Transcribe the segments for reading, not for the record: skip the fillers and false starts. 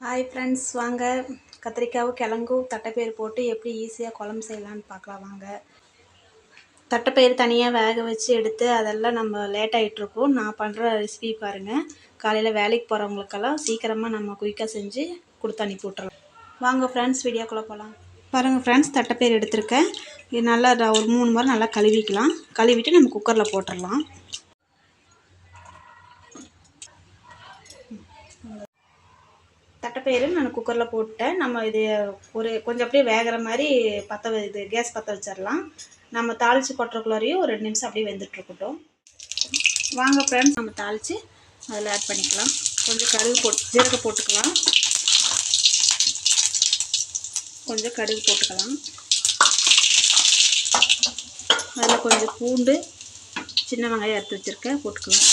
Hi friends, வாங்க கத்திரிக்காவும் கிழங்கும் தட்டைப்பயிறு போட்டு எப்படி ஈஸியாக குழம்பு செய்யலான்னு பார்க்கலாம். வாங்க. தட்டைப்பயிறு தனியாக வேக வச்சு எடுத்து அதெல்லாம் நம்ம லேட் ஆகிட்ருக்கோம். நான் பண்ணுற ரெசிபி பாருங்கள். காலையில் வேலைக்கு போகிறவங்களுக்கெல்லாம் சீக்கிரமாக நம்ம குயிக்காக செஞ்சு கொடுத்து அனுப்பி விட்றலாம். வாங்க ஃப்ரெண்ட்ஸ், வீடியோக்குள்ளே போகலாம். பாருங்கள் ஃப்ரெண்ட்ஸ், தட்டைப்பயிறு எடுத்திருக்கேன். இது நல்லா ஒரு 3 முறை நல்லா கழுவிக்கலாம். கழுவிட்டு நம்ம குக்கரில் போட்டுடலாம். தட்டைப்பயிறு நான் குக்கரில் போட்டேன். நம்ம இது கொஞ்சம் அப்படியே வேகிற மாதிரி கேஸ் பற்ற வச்சிடலாம். நம்ம தாளித்து கொட்டுறக்குள்ளாரையும் ஒரு 2 நிமிஷம் அப்படியே வெந்துட்டுருக்கட்டும். வாங்க ஃப்ரெண்ட்ஸ், நம்ம தாளித்து அதில் ஆட் பண்ணிக்கலாம். கொஞ்சம் கடுகு ஜீரகம் போட்டுக்கலாம். கொஞ்சம் கடுகு போட்டுக்கலாம். அதில் கொஞ்சம் பூண்டு, சின்ன வெங்காயம் எடுத்து வச்சுருக்கேன், போட்டுக்கலாம்.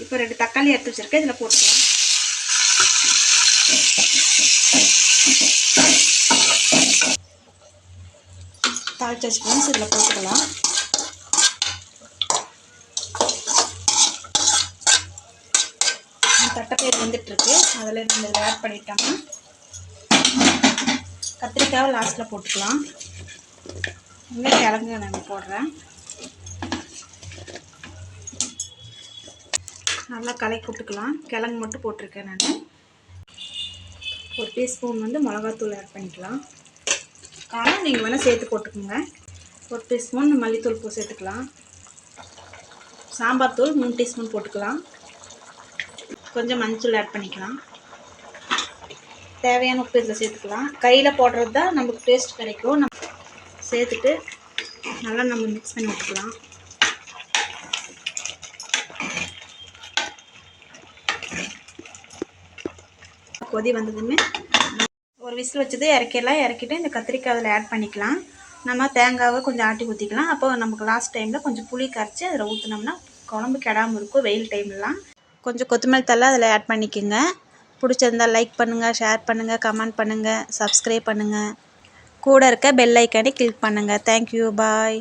இப்போ 2 தக்காளி எடுத்து வச்சுருக்கேன், இதில் போட்டுக்கலாம். தாளிச்சு வச்சுக்கலாம், இதில் போட்டுக்கலாம். தட்டைப்பயிறு வந்துட்டுருக்கு, அதில் நம்ம இதில் ஆட் பண்ணிட்டோம்னா கத்திரிக்காவை லாஸ்ட்டில் போட்டுக்கலாம். இன்னும் கிழங்கு நான் போடுறேன். நல்லா கலக்கி விட்டுக்கலாம். கிழங்கு மட்டும் போட்டிருக்கேன் நான். ஒரு டீஸ்பூன் மிளகாத்தூள் ஆட் பண்ணிக்கலாம். காரம் நீங்கள் வேணால் சேர்த்து போட்டுக்கோங்க. ஒரு டீஸ்பூன் மல்லித்தூள் சேர்த்துக்கலாம். சாம்பார் தூள் 3 டீஸ்பூன் போட்டுக்கலாம். கொஞ்சம் மஞ்சள் ஆட் பண்ணிக்கலாம். தேவையான உப்பு இதில் சேர்த்துக்கலாம். கையில் போடுறது தான் நமக்கு டேஸ்ட் கிடைக்கும். நம்ம சேர்த்துட்டு நல்லா நம்ம மிக்ஸ் பண்ணி விட்டுக்கலாம். கொதி வந்ததுமே ஒரு விசில் வச்சது இறக்கிட்டு இந்த கத்திரிக்காய் அதில் ஆட் பண்ணிக்கலாம். நம்ம தேங்காவை கொஞ்சம் ஆட்டி ஊற்றிக்கலாம். அப்போ நமக்கு லாஸ்ட் டைமில் கொஞ்சம் புளி கரைச்சி அதில் ஊற்றினோம்னா குழம்பு கெடாமல் இருக்கும். வெயில் டைம்லாம் கொஞ்சம் கொத்தமல்லி தழை அதில் ஆட் பண்ணிக்கோங்க. பிடிச்சிருந்தால் லைக் பண்ணுங்கள், ஷேர் பண்ணுங்கள், கமெண்ட் பண்ணுங்கள், சப்ஸ்கிரைப் பண்ணுங்கள். கூட இருக்க பெல் ஐக்கானை கிளிக் பண்ணுங்கள். தேங்க்யூ, பாய்.